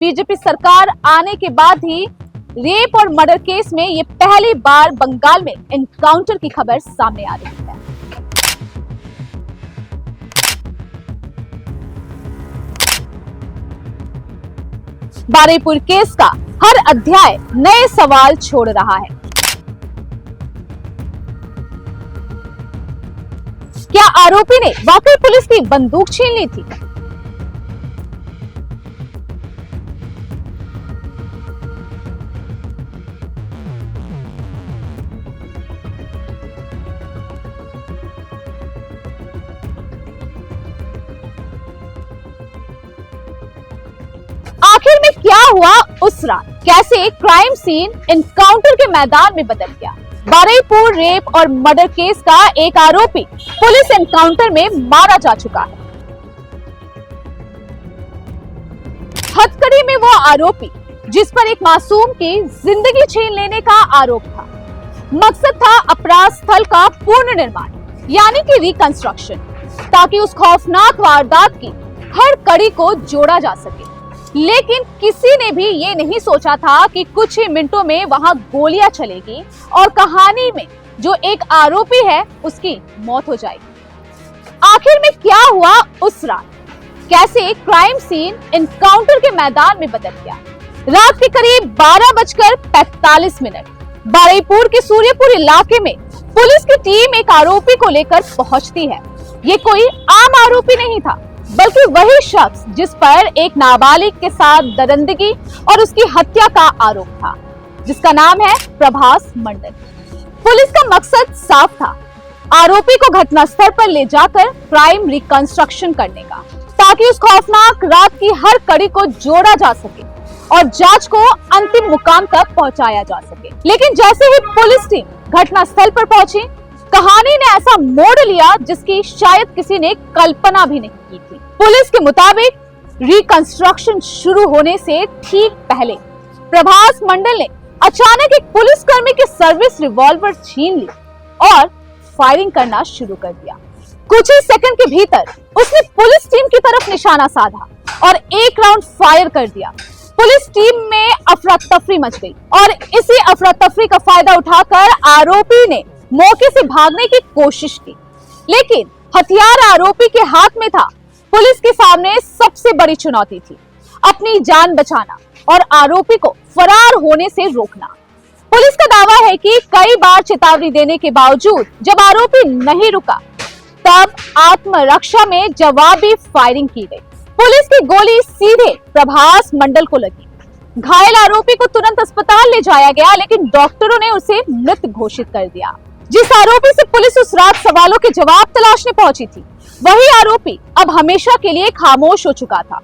BJP सरकार आने के बाद ही रेप और मर्डर केस में ये पहली बार बंगाल में एनकाउंटर की खबर सामने आ रही है। बारुईपुर केस का हर अध्याय नए सवाल छोड़ रहा है। क्या आरोपी ने वाकई पुलिस की बंदूक छीन ली थी? आखिर में क्या हुआ उस रात? कैसे क्राइम सीन एनकाउंटर के मैदान में बदल गया? बारुईपुर रेप और मर्डर केस का एक आरोपी पुलिस एनकाउंटर में मारा जा चुका है। हथकड़ी में वो आरोपी जिस पर एक मासूम की जिंदगी छीन लेने का आरोप था। मकसद था अपराध स्थल का पूर्ण निर्माण, यानी कि रिकंस्ट्रक्शन, ताकि उस खौफनाक वारदात की हर कड़ी को जोड़ा जा सके। लेकिन किसी ने भी ये नहीं सोचा था कि कुछ ही मिनटों में वहां गोलियां चलेगी और कहानी में जो एक आरोपी है उसकी मौत हो जाएगी। आखिर में क्या हुआ उस रात? कैसे क्राइम सीन एनकाउंटर के मैदान में बदल गया? रात के करीब 12:45 बारुईपुर के सूर्यपुर इलाके में पुलिस की टीम एक आरोपी को लेकर पहुंचती है। ये कोई आम आरोपी नहीं था, बल्कि वही शख्स जिस पर एक नाबालिग के साथ दरिंदगी और उसकी हत्या का आरोप था, जिसका नाम है प्रभास मंडल। पुलिस का मकसद साफ था, आरोपी को घटनास्थल पर ले जाकर क्राइम रिकंस्ट्रक्शन करने का, ताकि उस खौफनाक रात की हर कड़ी को जोड़ा जा सके और जांच को अंतिम मुकाम तक पहुंचाया जा सके। लेकिन जैसे ही पुलिस टीम घटनास्थल पर पहुंची, कहानी ने ऐसा मोड़ लिया जिसकी शायद किसी ने कल्पना भी नहीं की थी। पुलिस के मुताबिक रिकंस्ट्रक्शन शुरू होने से ठीक पहले प्रभास मंडल ने अचानक एक पुलिसकर्मी के सर्विस रिवॉल्वर छीन ली और फायरिंग करना शुरू कर दिया। कुछ ही सेकंड के भीतर उसने पुलिस टीम की तरफ निशाना साधा और एक राउंड फायर कर दिया। पुलिस टीम में अफरा तफरी मच गई और इसी अफरा तफरी का फायदा उठाकर आरोपी ने मौके से भागने की कोशिश की, लेकिन हथियार आरोपी के हाथ में था। पुलिस के सामने सबसे बड़ी चुनौती थी अपनी जान बचाना और आरोपी को फरार होने से रोकना। पुलिस का दावा है कि कई बार चेतावनी देने के बावजूद जब आरोपी नहीं रुका, तब आत्मरक्षा में जवाबी फायरिंग की गई। पुलिस की गोली सीधे प्रभास मंडल को लगी। घायल आरोपी को तुरंत अस्पताल ले जाया गया, लेकिन डॉक्टरों ने उसे मृत घोषित कर दिया। जिस आरोपी से पुलिस उस रात सवालों के जवाब तलाशने पहुंची थी, वही आरोपी अब हमेशा के लिए खामोश हो चुका था।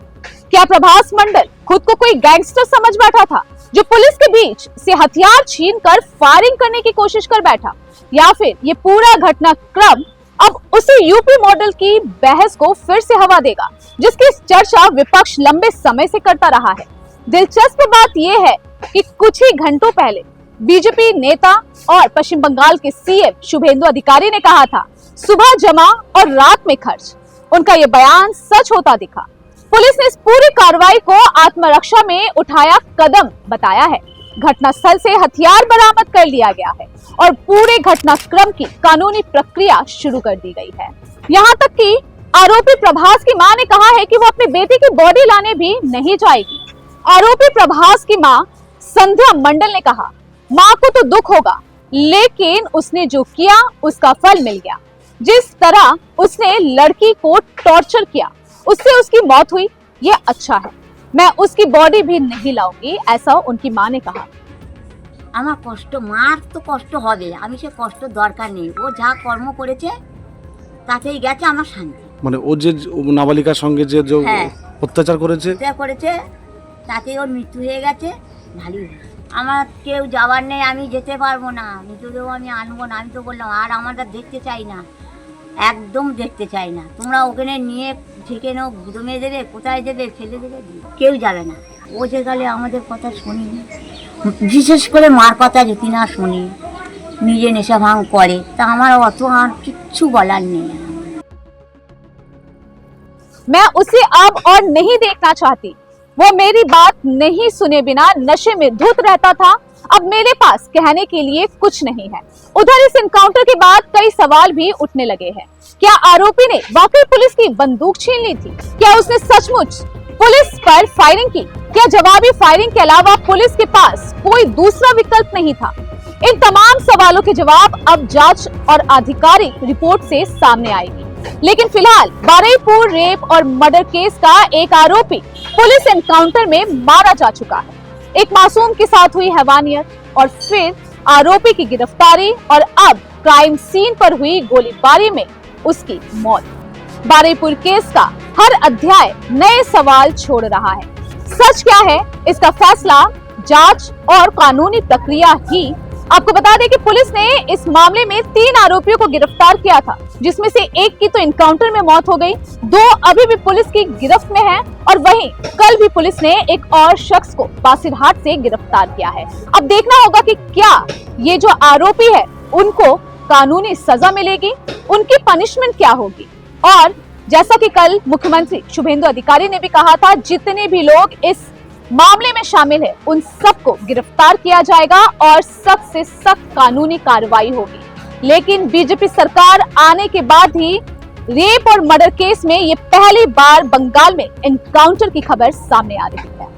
क्या प्रभास मंडल खुद को कोई गैंगस्टर समझ बैठा था, जो पुलिस के बीच से हथियार छीनकर फायरिंग करने की कोशिश कर बैठा, या फिर ये पूरा घटनाक्रम अब उसी यूपी मॉडल की बहस को फिर से हवा देगा, जिसकी चर्चा विपक्ष लंबे समय से करता रहा है? दिलचस्प बात यह है कि कुछ ही घंटों पहले बीजेपी नेता और पश्चिम बंगाल के सीएम शुभेंदु अधिकारी ने कहा था, सुबह जमा और रात में खर्च। उनका ये बयान सच होता दिखा। पुलिस ने इस पूरी कार्रवाई को आत्मरक्षा में उठाया कदम बताया है। घटनास्थल से हथियार बरामद कर लिया गया है और पूरे घटनाक्रम की कानूनी प्रक्रिया शुरू कर दी गई है। यहाँ तक कि आरोपी प्रभास की मां ने कहा है कि वो अपने बेटे की बॉडी लाने भी नहीं जाएगी। आरोपी प्रभास की मां संध्या मंडल ने कहा, मां को तो दुख होगा, लेकिन उसने जो किया उसका फल मिल गया। जिस तरह उसने लड़की को टॉर्चर किया, उससे उसकी मौत हुई, ये अच्छा है। मैं उसकी बॉडी भी नहीं लाऊंगी, ऐसा उनकी मां ने कहा। আমার কষ্ট, মার তো কষ্ট হবে, আমি সে কষ্ট দরকার নেই। ও যা কর্ম করেছে তাতেই গেছে আমার শান্তি। মানে ও যে নাবালিকার সঙ্গে যে অত্যাচার করেছে তাতেই ওর মৃত্যু হয়ে গেছে, ভালোই। আমার কেউ যাওয়ার নেই, আমি যেতে পারবো না, মৃতদেহ আমি আনবো না। আমি তো বললাম আর আমরা দেখতে চাই না, একদম দেখতে চাই না। তোমরা ওখানে নিয়ে ঠেকে নাও, দমে দেবে, কোথায় দেবে, ফেলে দেবে, কেউ যাবে না। ও যে গেলে আমাদের কথা শুনিনি, বিশেষ করে মার কথা যদি না শুনি, নিজে নেশা ভাঙ করে, তা আমার অত আর কিচ্ছু বলার নেই। मैं उसे अब और नहीं देखना चाहती। वो मेरी बात नहीं सुने बिना नशे में धुत रहता था। अब मेरे पास कहने के लिए कुछ नहीं है। उधर इस एनकाउंटर के बाद कई सवाल भी उठने लगे हैं। क्या आरोपी ने वाकई पुलिस की बंदूक छीन ली थी? क्या उसने सचमुच पुलिस पर फायरिंग की? क्या जवाबी फायरिंग के अलावा पुलिस के पास कोई दूसरा विकल्प नहीं था? इन तमाम सवालों के जवाब अब जांच और आधिकारिक रिपोर्ट से सामने आएगी। लेकिन फिलहाल बारुईपुर रेप और मर्डर केस का एक आरोपी पुलिस एनकाउंटर में मारा जा चुका है। एक मासूम के साथ हुई हैवानियत और फिर आरोपी की गिरफ्तारी और अब क्राइम सीन पर हुई गोलीबारी में उसकी मौत। बारुईपुर केस का हर अध्याय नए सवाल छोड़ रहा है। सच क्या है, इसका फैसला जांच और कानूनी प्रक्रिया ही। आपको बता दें कि पुलिस ने इस मामले में 3 आरोपियों को गिरफ्तार किया था, जिसमें से एक की तो एनकाउंटर में मौत हो गई, 2 अभी भी पुलिस की गिरफ्त में हैं और वहीं कल भी पुलिस ने एक और शख्स को बासिरहाट से गिरफ्तार किया है। अब देखना होगा कि क्या ये जो आरोपी है उनको कानूनी सजा मिलेगी, उनकी पनिशमेंट क्या होगी। और जैसा कि कल मुख्यमंत्री शुभेंदु अधिकारी ने भी कहा था, जितने भी लोग इस मामले में शामिल है उन सबको गिरफ्तार किया जाएगा और सख्त से सख्त कानूनी कार्रवाई होगी। लेकिन बीजेपी सरकार आने के बाद ही रेप और मर्डर केस में ये पहली बार बंगाल में एनकाउंटर की खबर सामने आ रही है।